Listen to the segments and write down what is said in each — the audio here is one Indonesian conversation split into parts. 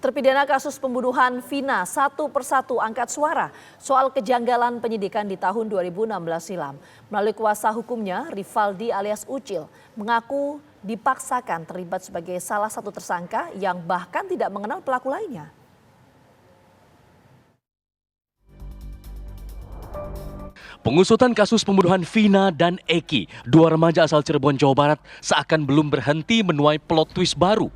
Terpidana kasus pembunuhan Vina satu persatu angkat suara soal kejanggalan penyidikan di tahun 2016 silam. Melalui kuasa hukumnya, Rivaldi alias Ucil mengaku dipaksakan terlibat sebagai salah satu tersangka yang bahkan tidak mengenal pelaku lainnya. Pengusutan kasus pembunuhan Vina dan Eki, dua remaja asal Cirebon, Jawa Barat, seakan belum berhenti menuai plot twist baru.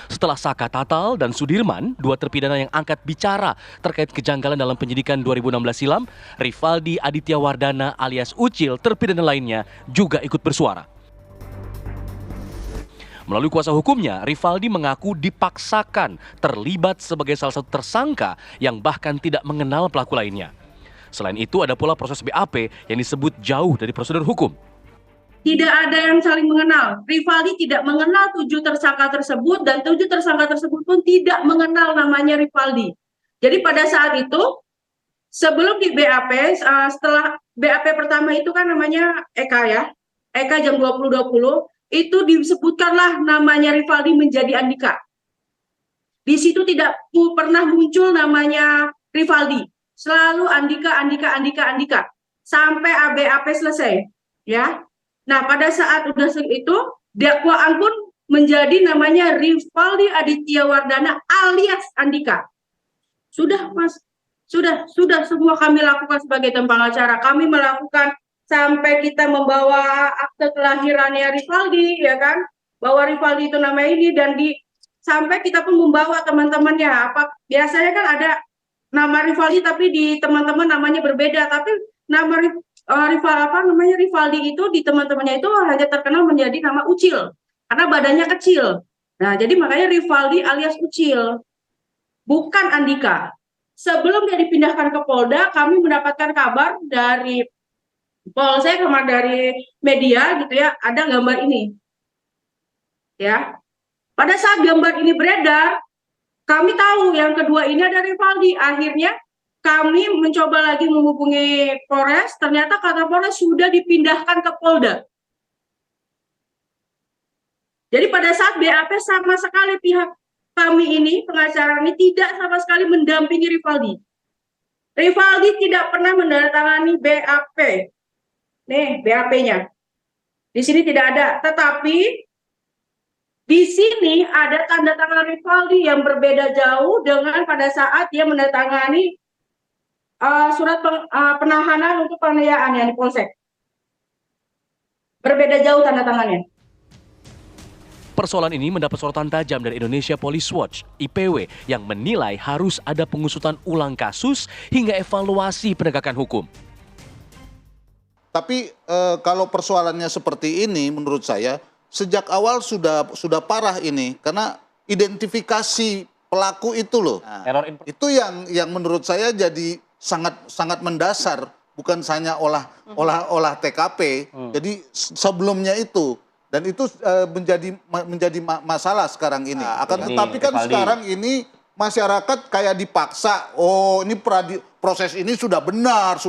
Setelah Saka Tatal dan Sudirman, dua terpidana yang angkat bicara terkait kejanggalan dalam penyidikan 2016 silam, Rivaldi Aditya Wardana alias Ucil, terpidana lainnya, juga ikut bersuara. Melalui kuasa hukumnya, Rivaldi mengaku dipaksakan terlibat sebagai salah satu tersangka yang bahkan tidak mengenal pelaku lainnya. Selain itu, ada pula proses BAP yang disebut jauh dari prosedur hukum. Tidak ada yang saling mengenal. Rivaldi tidak mengenal 7 tersangka tersebut dan 7 tersangka tersebut pun tidak mengenal namanya Rivaldi. Jadi pada saat itu, sebelum di BAP, setelah BAP pertama itu kan namanya Eka ya, Eka jam 20.20, itu disebutkanlah namanya Rivaldi menjadi Andika. Di situ tidak pernah muncul namanya Rivaldi. Selalu Andika. Sampai BAP selesai. Ya. Nah, pada saat udah itu, dakwaan pun menjadi namanya Rivaldi Aditya Wardana alias Andika. Sudah, Mas. Sudah semua kami lakukan sebagai tim pengacara. Kami melakukan sampai kita membawa akte kelahirannya Rivaldi, ya kan? Bahwa Rivaldi itu nama ini dan sampai kita pun membawa teman-temannya. Biasanya kan ada nama Rivaldi tapi di teman-teman namanya berbeda, tapi nama Rivaldi itu di teman-temannya itu hanya terkenal menjadi nama Ucil karena badannya kecil. Nah, jadi makanya Rivaldi alias Ucil, bukan Andika. Sebelum dia dipindahkan ke Polda, kami mendapatkan kabar dari Polsek sama dari media gitu ya, ada gambar ini. Ya. Pada saat gambar ini beredar, kami tahu yang kedua ini ada Rivaldi. Akhirnya kami mencoba lagi menghubungi Polres, ternyata kata Polres sudah dipindahkan ke Polda. Jadi pada saat BAP sama sekali pihak kami ini, pengacara ini tidak sama sekali mendampingi Rivaldi. Rivaldi tidak pernah menandatangani BAP. Nih BAP-nya. Di sini tidak ada, tetapi di sini ada tanda tangan Rivaldi yang berbeda jauh dengan pada saat dia menandatangani surat penahanan untuk penganiayaan yang di Polsek. Berbeda jauh tanda tangannya. Persoalan ini mendapat sorotan tajam dari Indonesia Police Watch, IPW, yang menilai harus ada pengusutan ulang kasus hingga evaluasi penegakan hukum. Tapi kalau persoalannya seperti ini, menurut saya sejak awal sudah parah ini, karena identifikasi pelaku itu loh. Nah, itu yang menurut saya jadi sangat mendasar, bukan hanya olah TKP. Jadi sebelumnya itu, dan itu menjadi masalah sekarang ini. Akan tetapi kan sekarang ini masyarakat kayak dipaksa, oh ini proses ini sudah benar.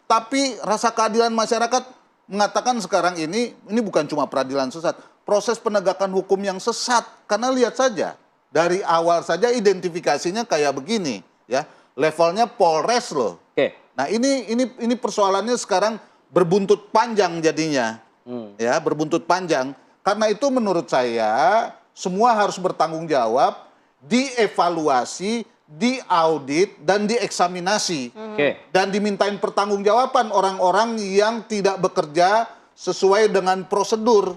Tapi rasa keadilan masyarakat mengatakan sekarang ini bukan cuma peradilan sesat, proses penegakan hukum yang sesat. Karena lihat saja, dari awal saja identifikasinya kayak begini, ya. Levelnya Polres loh. Oke. Nah ini persoalannya sekarang berbuntut panjang jadinya, ya, berbuntut panjang. Karena itu menurut saya semua harus bertanggung jawab, dievaluasi, diaudit dan dieksaminasi, dan dimintain pertanggungjawaban orang-orang yang tidak bekerja sesuai dengan prosedur.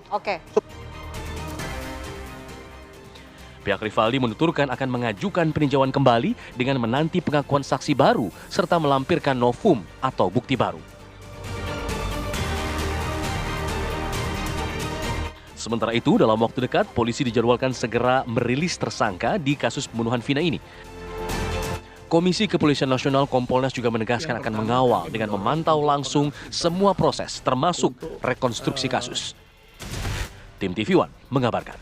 Pihak Rivaldi menuturkan akan mengajukan peninjauan kembali dengan menanti pengakuan saksi baru serta melampirkan novum atau bukti baru. Sementara itu, dalam waktu dekat, polisi dijadwalkan segera merilis tersangka di kasus pembunuhan Vina ini. Komisi Kepolisian Nasional Kompolnas juga menegaskan akan mengawal dengan memantau langsung semua proses, termasuk rekonstruksi kasus. Tim TV One mengabarkan.